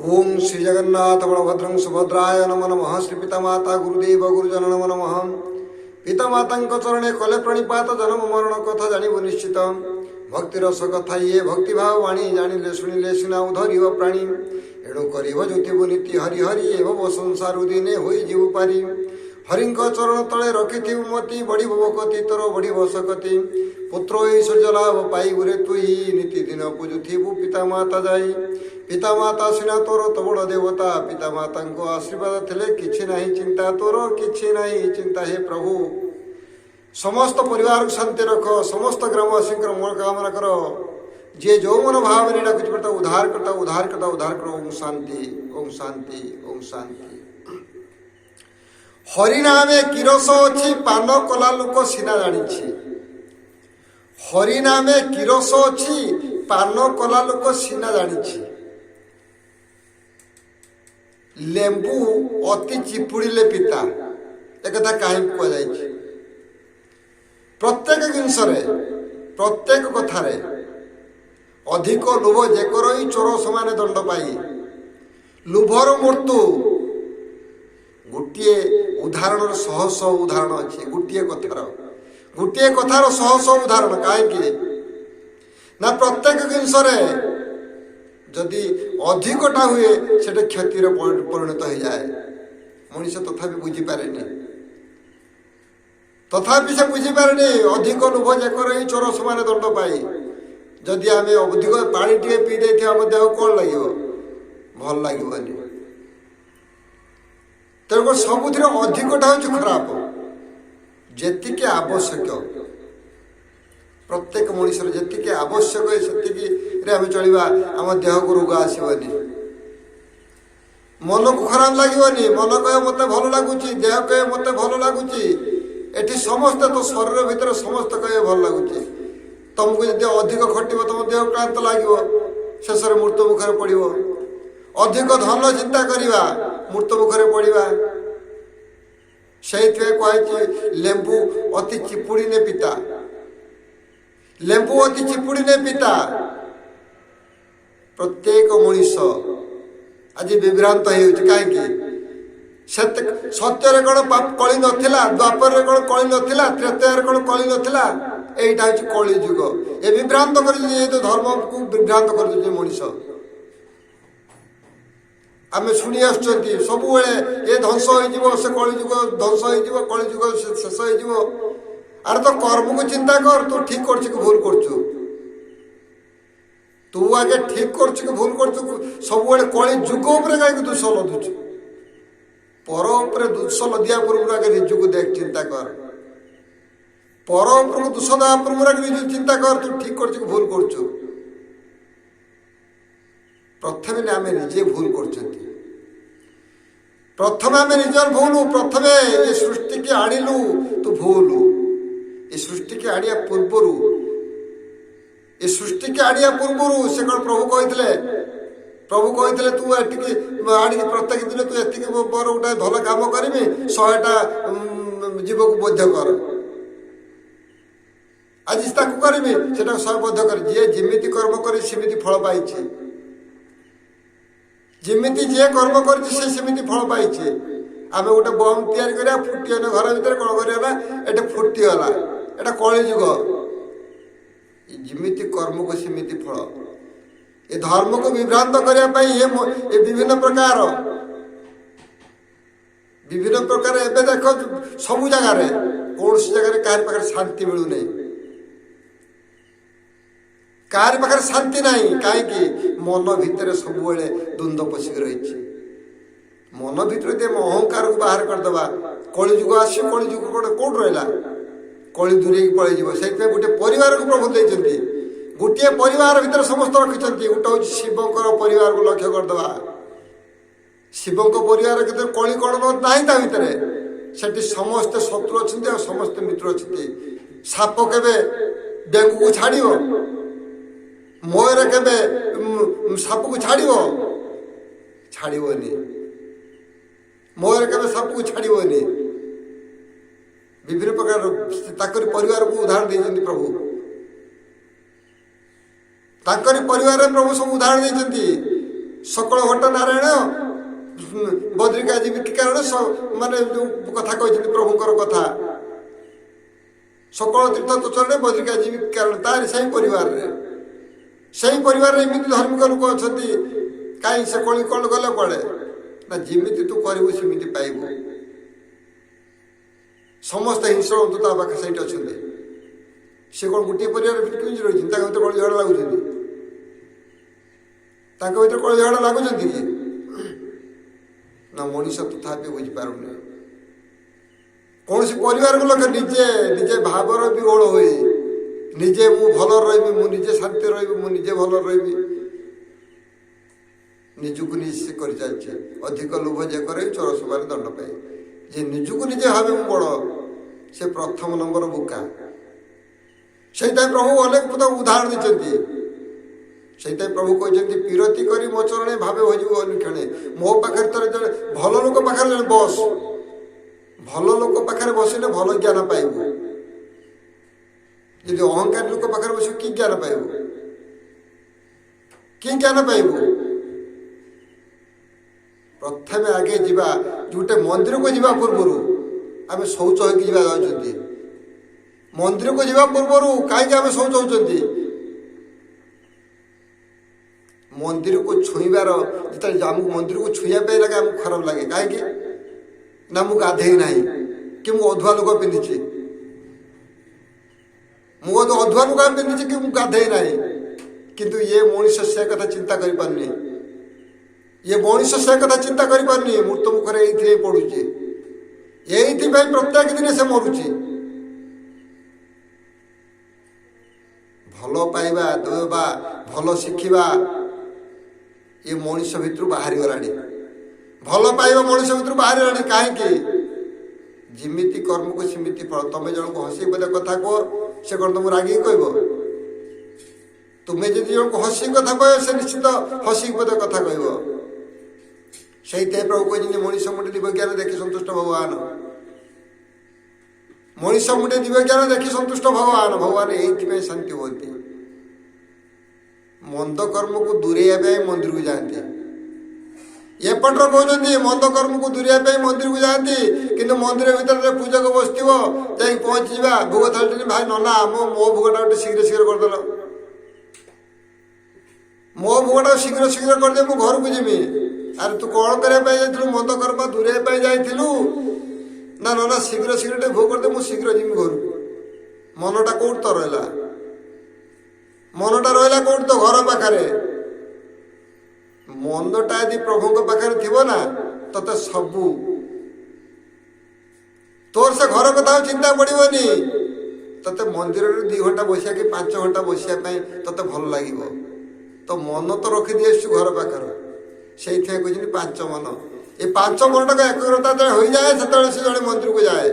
ओं श्री जगन्नाथ बलभद्रं सुभद्राय नमो नमः। श्री पितामाता गुरुदेव गुरुजन नमो नमः। पितामाता चरणे कले प्रणिपात जन्म मरण कथा जाणव निश्चित। भक्ति रस कथा ये भक्तिभाव वाणी जानिले शुणिले सिना उधर प्राणी एणु कर ज्योति नीति हरि हरि एव संसार दिने हो जीव पारी। हरि चरण तले रखि मती बढ़ी भवकती तोर बढ़ी सकती। पुत्र ऐश्वर्य लाभ पाई गुरे तुई नीति दिन पूजुबू पितामाता जाई। पितामाता सिना तोर तो बड़ देवता। पितामाता आशीर्वाद थिले किछि नहीं चिंता तोर किछि नहीं चिंता। हे प्रभु समस्त परिवार को शांति रख। समस्त ग्रामवासी मनोकामना कर। जे जो मन भाव ने डाकुच पड़ता उद्धार करता उद्धार करता उद्धार करो। ओम शांति ओम शांति ओम शांति। हरिनामे किरस अच्छी पान कला लोक सीना जानी। हरिनामे किरस अच्छी पान कला लोक सीना जानी। लेंबू अति चिपुड़िले पिता एक कहीं कहुई। प्रत्येक जिनस प्रत्येक कथार अधिक लोभ जेकर ही चोर समान दंड पाई। लोभर मृत्यु गोटे उदाहरण शह शह उदाहरण अच्छे। गोटे कथार शह शह उदाहरण कहीं ना प्रत्येक जिनस जदि अधिकटा हुए से क्षतिर परिणत हो जाए। मनीष तथा बुझीपारे तथापि से बुझीपारे अधिक लोभ जेकर ही चोर समान दंड पाई। जदि आम अधिक पानी टे पी दे आम देह कौन लगे भल लगे। तेणुक सबुथ अधिकटा हूँ खराब। जी आवश्यक प्रत्येक मनीष जी आवश्यक से आम चलवा आम देह को रोग आसबनी। मन को खराब लगे मन कहे मत भल लगुच देह कहे मत भल लगुच। एटी समस्ते तो शरीर भितर समस्त कहे भल लगुच। तुमको जब अधिक खटब तुम देह क्लांत लगे शेष मृत्यु मुखर पड़। अधिक धन चिंता करवा मृत्यु मुखर पड़ा। से कही लेंबू अति चिपुड़ी ने पिता। लेंबू अति चिपुड़ी ने पिता। प्रत्येक मनीष आज विभ्रांत कहीं सत्य कौन कली नाला द्वापर कौन कली नाला त्रेतय कौन कली नाला। यहाँ हूँ कली जुग। ये विभ्रांत कर धर्म को विभ्रांत कर मनीष। आम शुणी आसुँच सब ये ध्वंस हो से कली जुग ध्वंस हो कली जुग शेष हो। अरे तो कर्म को चिंता कर तू ठीक कर भूल कर। तू आगे ठीक कर भूल कर सब कली जुग कहीं दोष लदुच। पर उपर दोष लदिया पूर्व आगे निजक देख चिंता कर। पर उपर दोष देवा पूर्व आगे निज चिंता कर तू ठीक कर भूल कर। प्रथम आम निजे भूल कर। प्रथम आम निजर भूल प्रथम ये सृष्टि की आणिलु तू भूल। ये सृष्टि की आनिया पूर्वर ये सृष्टि की आनिया पूर्वर से कौन प्रभु कहते तू एटिक आनिक प्रत्येक दिन तू एतिक बर गोटे भल कम करी 100टा जीव को बोध कर। आज करी से 100 बोध कर। जी जिमिति कर्म कर सेमिति फल पाई। जिमिति जी कर्म कर फल पाई। आम गोटे बम तैयारी करा फुटीगले घर भर कौन करना फुटीगला एटा कली जुग। जिमिति कर्म को सेमिति फल। ये धर्म को विभ्रांत करने ये विभिन्न प्रकार एवं देख सबु जगार कौन सी जगह कहार पाखे शांति मिलूना। कहार पाखे शांति ना कहीं मन भितर सब द्वंद्व पशिक रही। मन भितर अहंकार को बाहर करदे कली जुग आस कली जुग कौन रहा कली दूरे पलि से गोटे परिवार को प्रभु देते। गोटे परिवार भीतर समस्त रखिंट गोटे हूँ शिव परिवार को लक्ष्य करदे। शिव परिवार के कली कौन ना भितर से समस्ते शत्रु अच्छा समस्ते मित्र अच्छा। साप के डेंगू को छाड़ मयर के साप को छाड़नी मयर के साप को छाड़नी। विभिन्न प्रकार परिवार को उदाहरण देते प्रभु। परिवार प्रभु सब उदाहरण देते। सकल भट्ट नारायण बद्रिका जीवी कि कारण माने जो कथा कहते प्रभुंकर कथा सकल तीर्थ तो चरण बद्रिका जीवी कारण तार से परिवार एमती धार्मिक लोक अच्छा कहीं से कली कल गले पड़े ना जिमिति तू करू सेमती पाइबू समस्त हिंसा तू ता पाखे सही अच्छा सी कौन गोटे परिवार रही कल झगड़ा लगुच कल झगड़ा लगुच कि ना मनीष तथापि बुझीपारुनि कौन परिवार लोक निजे निजे भावर विहोल हो निजे मु भल रही मुझे शांति रही मुझे भल रही निजुक निजे कर चलचे अधिक लोभ जे करे चोर समान दंड पाए जे निजुक निजे भावे मु बड़ से प्रथम नंबर बुका से प्रभु अनेक उदाहरण देते से प्रभु कहते पीरती करी मो चरणे भावे भोजू अनुक्षणे मो पाखे जड़े भल लोक पाखे जड़े बस भल लोक पाखे बसने भल ज्ञान पाइबू यदि अहंकार लोक पाखे बस कि ज्ञान पाइबू कि ज्ञान पाइबू प्रथम आगे जीवा जोटे मंदिर को जीवा पूर्व आम शौच होती मंदिर को जीवा पूर्व कहीं आम शौच होती मंदिर को छुईबार जो आमको मंदिर को छुआ लगे आमको खराब लगे कहीं ना मु गाधे ना कि मु अधुआ लुगा पिंधि मु अधुआ लुगा पिंधि कि मु गाधे ना किंतु ये मनीष से कथा चिंता कर पारनी ये मनीष से कथा चिंता कर पारनी मृत्यु मुखर ये पड़ुची ये प्रत्येक दिन से मरुची भल पाइबा देवा भल शिखा ये मनीष भितर बाहर गला भल पाइबा मनीष भितर बाहर गला कहीं जिमिति कर्म को सीमिति फल तुम्हें जन को हसी बोले कथा कह से कौन तुम रागी कह तुम्हें जब जन को हसी कथा कह से निश्चित हसी बोले कथा कह से प्रभु कहते मनीष मुंडे दिव्य ज्ञान देखी संतुष्ट भगवान मनीष मुंडे दिव्य ज्ञान देखी संतुष्ट भगवान भगवान ये शांति होती मंद कर्म को दूरे मंदिर को जाती एपट कहते मंद कर्म को दूरिया मंदिर को जाती किंतु मंदिर भीतर पूजक बसथ जा पहुंची जा भोग थाली भाई नना मो भोगटा गोटे शीघ्र शीघ्र करदेल मो भोगटा शीघ्र शीघ्र करदे मु घर को जीमी अरे तू कौन करने मंद कर्म दूरे जाइलु ना ना शीघ्र शीघ्र भोग करदे मु शीघ्र जीमी घर मनटा कौट तो रहा मनटा रहा कौट तो घर पाखे मनटा यदि प्रभु पाखे थी ना तते सबू तोर से घर कथा चिंता पड़ोनी तते मंदिर 2 घंटा बसिया कि 5 घंटा बसिया तते भल लगे तो मन तो रखिदी घर पाखे से कहते 5 मन ये 5 मनटा एकाग्रता जो हो जाए से जड़े मंदिर को जाए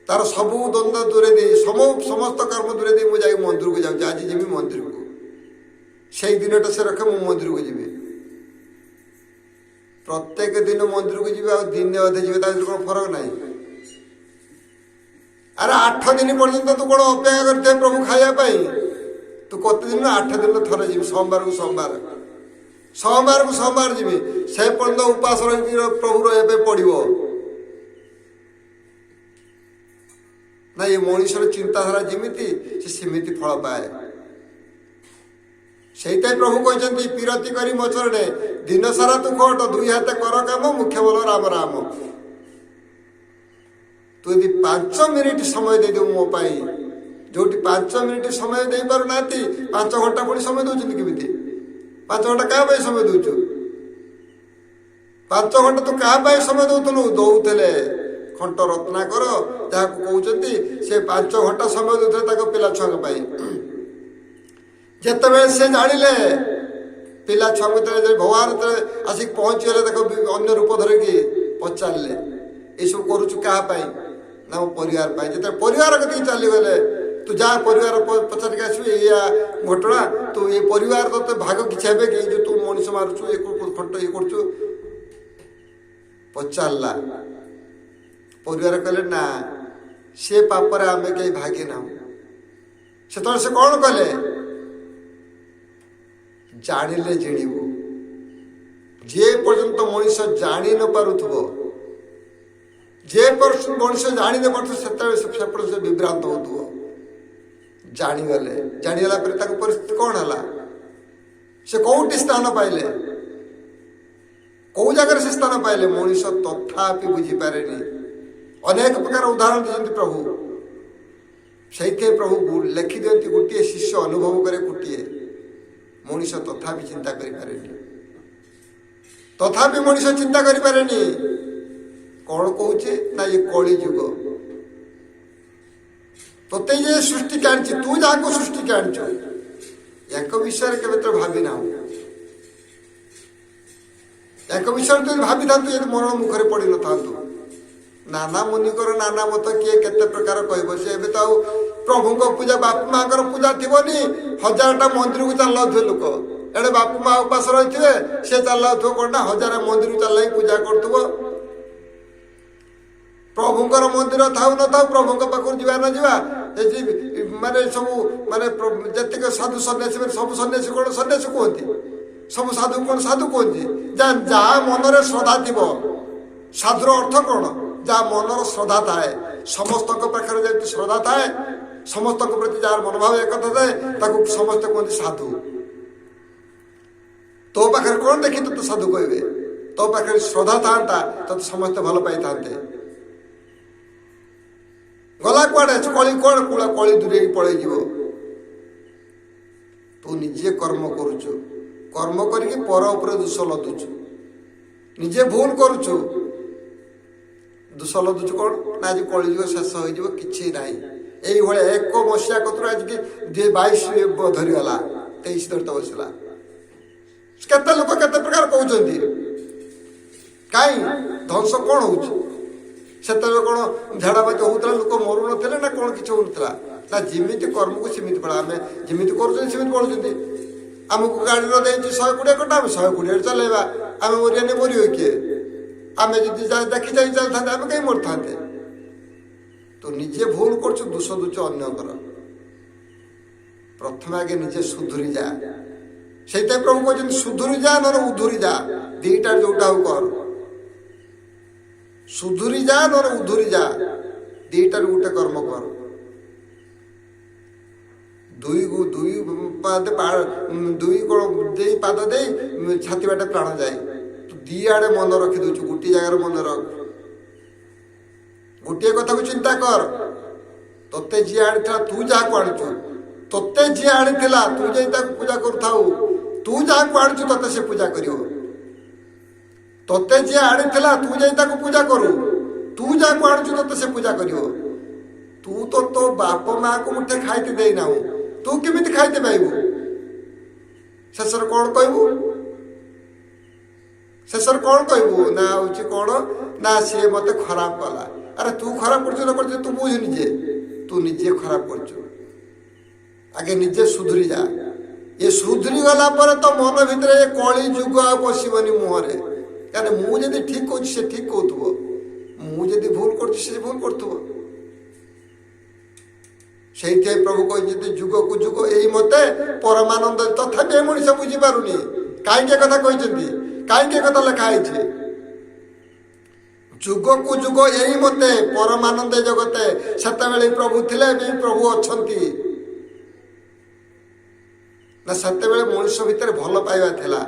तार सबू द्वंद्व दूरे दे समस्त कर्म दूरे दे मुझे मंदिर को जाऊँ आज जीवी मंदिर को से दिनटा से रखे मु मंदिर को जी प्रत्येक दिन मंदिर को जी दिन अधे जी कौन फरक ना अरे 8 दिन पर्यटन तू कौन अपेक्षा करते प्रभु खायापाई तू कत दिन 8 दिन थरे जी सोमवार को सोमवार जी से पर्यटन उपास रही प्रभु रहा पड़ो ना ये मनीषर चिंताधारा जिमिति सेमिति फल पाए से प्रभु कहते पीरती करी मो चरणे दिन सारा तू खट 2 हाथ कर काम मुख्य बोल राम राम तू यदि 5 मिनिट समय दे दे मो पाई जो 5 मिनिट समय दे पार ना 5 घंटा पुणी समय दौरान केमी 5 घंटा क्या समय दौचु 5 घंटा तू क्या समय दौले खंट रत्नाकर जहाँ कहते से 5 घंटा समय दौते पिला छुआ जिते से जानिले पिला छुआ भगवान आसिक पहुँचीगले देख अन्य रूप धरिकी पचारे ये सब करुचु क्या ना मो परिवार जो परिवार कति चलीगले तू जा परिवार पचारिक आसू या घटना तू ये परिवार तो भाग किसी कि जो तू मनीष मारुचु ये खंट ये करुचु पचारा परिवार कहले ना से पापर आम कहीं भागी ना से कौन कले जानिले जिणबू जे पर्यंत मनीष जानी न पारुथबो जे मनीष जानी न पारुथबो से विभ्रांत होथबो जानीगला पर परिस्थिति कौन है से कौटी स्थान पाइले कौ जगह से स्थान पाइले मनीष तथापि बुझीपारे अनेक प्रकार उदाहरण दिखते प्रभु से प्रभु लिखि दिखती गोटे शिष्य अनुभव करे गोटे मनीष तथापि चिंता करें तथापि मनीष चिंता करें कौन कहे ना ये कली जुग तोते ये सृष्टि के आनी तू जहाँ को सृष्टि के आनी एक विषय के भावी ना एक विषय तुम भावी था मरण मुखर पड़ न था नाना मुनिकर नाना मत किए केते प्रकार कह से तो प्रभु को पूजा बापा माँ पूजा थी 1000टा मंदिर को चल लोक एडे बापा माँ उपास रही थे सी चल कौन ना 1000 मंदिर को चल पूजा कर प्रभुंर मंदिर थाऊ न था प्रभु पाखु जा न जा माने सब माने जितक साधु सन्यासी सब सन्यासी कौन सन्यासी कहते सब साधु कौन साधु कहते जहाँ मनरे श्रद्धा थी साधुर अर्थ कौन जहाँ मनर श्रद्धा थाए समस्त पाखे जब श्रद्धा थाए समस्त प्रति जार मनोभाव एक थाए समस्त कहते साधु तो पाखे कौन देखी तो साधु कहे तो पाखे श्रद्धा था तो समस्त भल पाई था गला कुआड़े कली कौन कूला कली दूरे पड़े तू निजे कर्म करुचु कर्म करके पर उपरे दोष लदुचु निजे भूल करुचु दोष लदुचु कौन ना आज कलिजुग शेष हो कि ना ये एक मसीहा कतर आज की 2022 धरीगला 23 धरत बसला केते लोक केते प्रकार कहते कहीं ध्वंस कौन हो से कौन झाड़ा बाती होता लोक मरु ना ना कौन किसी होता ना जिमी कर्म को सीमित पड़ा आम जमी कर पड़ुं आमको गाड़ी दे 120 कटा आम 120 चलेगा आम मरिया मर किए आम जी देखी जाई चलता आम कहीं मर था तो निजे भूल कर दोष दूच अन्य प्रथम आगे निजे सुधुरी जा से प्रभु कहते सुधुरी जा न उधुरी जा दीटा जोटा कर सुधुरी जा न उधुरी जा दीटार गोटे कर्म कर दुई पाद दुई कौन पाद दे छाती बाटे प्राण जाए तू दी आड़े मन रखी दौचु गोटे जगार मन रख गोटे कथा को चिंता कर तोते जी आनी तू जहाँ को आणुचु तोते जी आनी तू जा पूजा करू तू जहाँ को आणुचु तोते से पूजा कर तोते जी आनी तू जा पूजा करू तू जहाँ को आणुचु तोते से पूजा कर तू तो बाप माँ को मुठे खाई देना तू केमिति खाइते पाइबू शेष कौन कहबू शेष कौन कहबू ना हूँ कौन ना सी मत खराब कला अरे तू खराब कर तू बुझ निजे तू निजे खराब कर आगे निजे सुधरी जा ये सुधरी गला पर तो मन भितर ये कली जुग आ बसबनी मुहरे क्या मुझे ठीक कहूँ से ठीक कहूब मुझे भूल कर भूल कर से प्रभु कहते जुग को जुग यही मते परमानंद तथापि मनीष बुझीपारुनि कहीं कथा कहते कहीं कथा लिखाई जुग को जुग यही मते परमानंद जगते से प्रभु थिले भी प्रभु अच्छी ना से मनुष्य भितर भल पाइबा थिला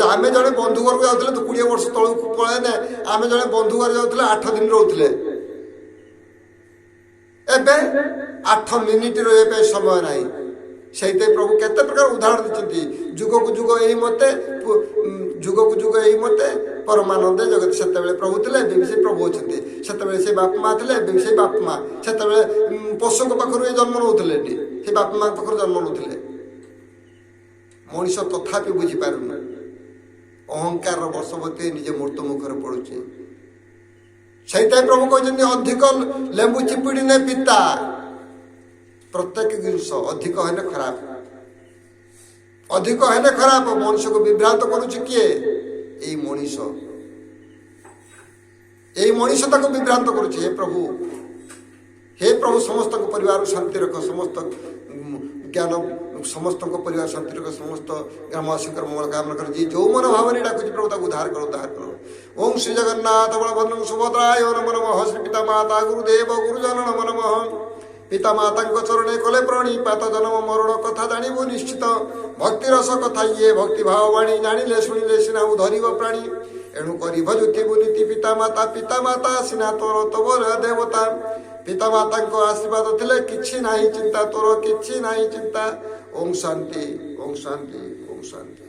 आम जड़े बंधु घर जाऊे तो 20 वर्ष तौक पलैने आम जड़े बंधु घर जाऊे 8 दिन रोते एवं 8 मिनिट रही समय ना से प्रभु केते प्रकार उदाहरण देते जुग को जुग यही मते जुग को जुग यही मते परमानंद जगत से प्रभु थे से प्रभु अच्छे से बाप माँ थे से बाप माँ से पशु पाखर जन्म नौले से बाप माँ पाखर जन्म नौले मनीष तथापि बुझीपारुन अहंकार वर्षवती निजे मृत्यु मुखर पड़ुचे से प्रभु कहते अधिक लेंबू चिपुड़ी ने पिता प्रत्येक जिनस अधिक है खराब अधिक है खराब मनुष्य को विभ्रांत करुचे किए यही मनीष ताको विभ्रांत करुचे हे प्रभु समस्त परिवार शांति रख समस्त ज्ञान समस्त परिवार शांति रख समस्त ग्रामवासी मंगल कामना कर जी जो मन भावने डाकुची प्रभु ताको उद्धार करो ओम श्री जगन्नाथ बलभद्र सुभद्राय नमो नमः श्री पिता माता गुरुदेव गुरुजन नमो नमः पिता माता चरणे कले प्रणिपात जन्म मरण कथा जानबू निश्चित भक्ति रस कथा ये भक्ति भाव वाणी जानिले शुणिले सिना धरिब प्राणी एणु करी भजुथिबु नीति पिता माता सिना तोर तोर देवता पिता माता आशीर्वाद थिले किछि नाही चिंता तोर किछि नाही चिंता ओम शांति ओम शांति ओम शांति।